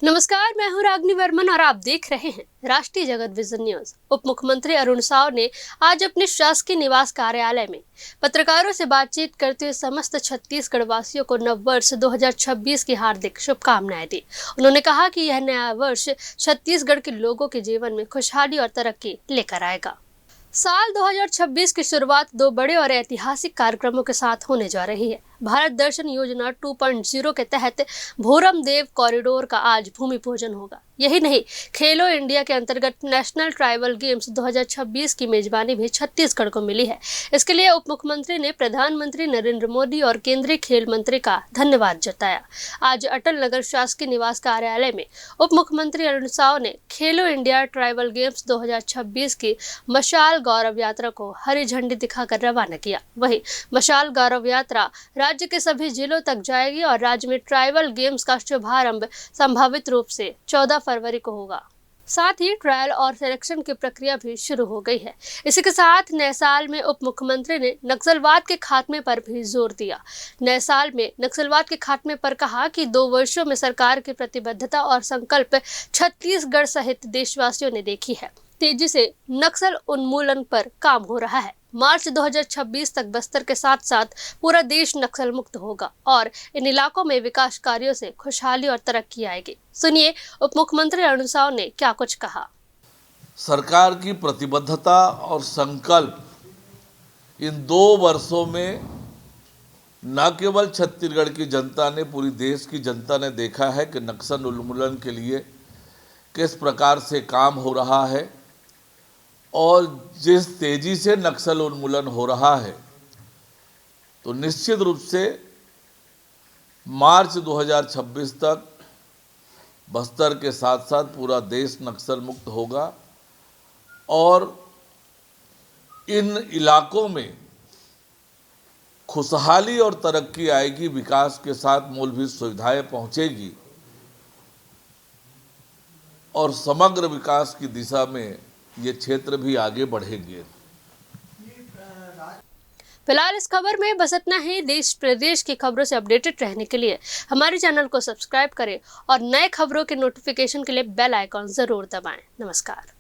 नमस्कार, मैं हूं रागनी वर्मन और आप देख रहे हैं राष्ट्रीय जगत विजन न्यूज। उप मुख्यमंत्री अरुण साव ने आज अपने शासकीय निवास कार्यालय में पत्रकारों से बातचीत करते हुए समस्त छत्तीसगढ़ वासियों को नव वर्ष 2026 की हार्दिक शुभकामनाएं दी। उन्होंने कहा कि यह नया वर्ष छत्तीसगढ़ के लोगों के जीवन में खुशहाली और तरक्की लेकर आएगा। साल 2026 की शुरुआत दो बड़े और ऐतिहासिक कार्यक्रमों के साथ होने जा रही है। भारत दर्शन योजना 2.0 के तहत भोरम देव कॉरिडोर का आज भूमि पूजन होगा। यही नहीं, खेलो इंडिया के अंतर्गत नेशनल ट्राइबल गेम्स 2026 की मेजबानी भी छत्तीसगढ़ को मिली है। इसके लिए उप मुख्यमंत्री ने प्रधानमंत्री नरेंद्र मोदी और केंद्रीय खेल मंत्री का धन्यवाद जताया। आज अटल नगर शासकीय निवास कार्यालय में उप मुख्यमंत्री अरुण साव ने खेलो इंडिया ट्राइबल गेम्स 2026 की मशाल गौरव यात्रा को हरी झंडी दिखाकर रवाना किया। वहीं मशाल गौरव यात्रा राज्य के सभी जिलों तक जाएगी और राज्य में ट्राइबल गेम्स का शुभारंभ संभावित रूप से 14 फरवरी को होगा। साथ ही ट्रायल और सिलेक्शन की प्रक्रिया भी शुरू हो गई है। इसी के साथ नए साल में उप मुख्यमंत्री ने नक्सलवाद के खात्मे पर भी जोर दिया। नए साल में नक्सलवाद के खात्मे पर कहा कि 2 वर्षों में सरकार की प्रतिबद्धता और संकल्प छत्तीसगढ़ सहित देशवासियों ने देखी है। तेजी से नक्सल उन्मूलन पर काम हो रहा है। मार्च 2026 तक बस्तर के साथ साथ पूरा देश नक्सल मुक्त होगा और इन इलाकों में विकास कार्यों से खुशहाली और तरक्की आएगी। सुनिए उप मुख्यमंत्री अरुण साव ने क्या कुछ कहा। सरकार की प्रतिबद्धता और संकल्प इन 2 वर्षों में न केवल छत्तीसगढ़ की जनता ने, पूरी देश की जनता ने देखा है कि नक्सल उन्मूलन के लिए किस प्रकार से काम हो रहा है और जिस तेजी से नक्सल उन्मूलन हो रहा है, तो निश्चित रूप से मार्च 2026 तक बस्तर के साथ साथ पूरा देश नक्सल मुक्त होगा और इन इलाकों में खुशहाली और तरक्की आएगी, विकास के साथ मूलभूत सुविधाएं पहुंचेगी और समग्र विकास की दिशा में ये क्षेत्र भी आगे बढ़ेंगे। फिलहाल इस खबर में बस इतना ही। देश प्रदेश की खबरों से अपडेटेड रहने के लिए हमारे चैनल को सब्सक्राइब करें और नए खबरों के नोटिफिकेशन के लिए बेल आइकॉन जरूर दबाएं। नमस्कार।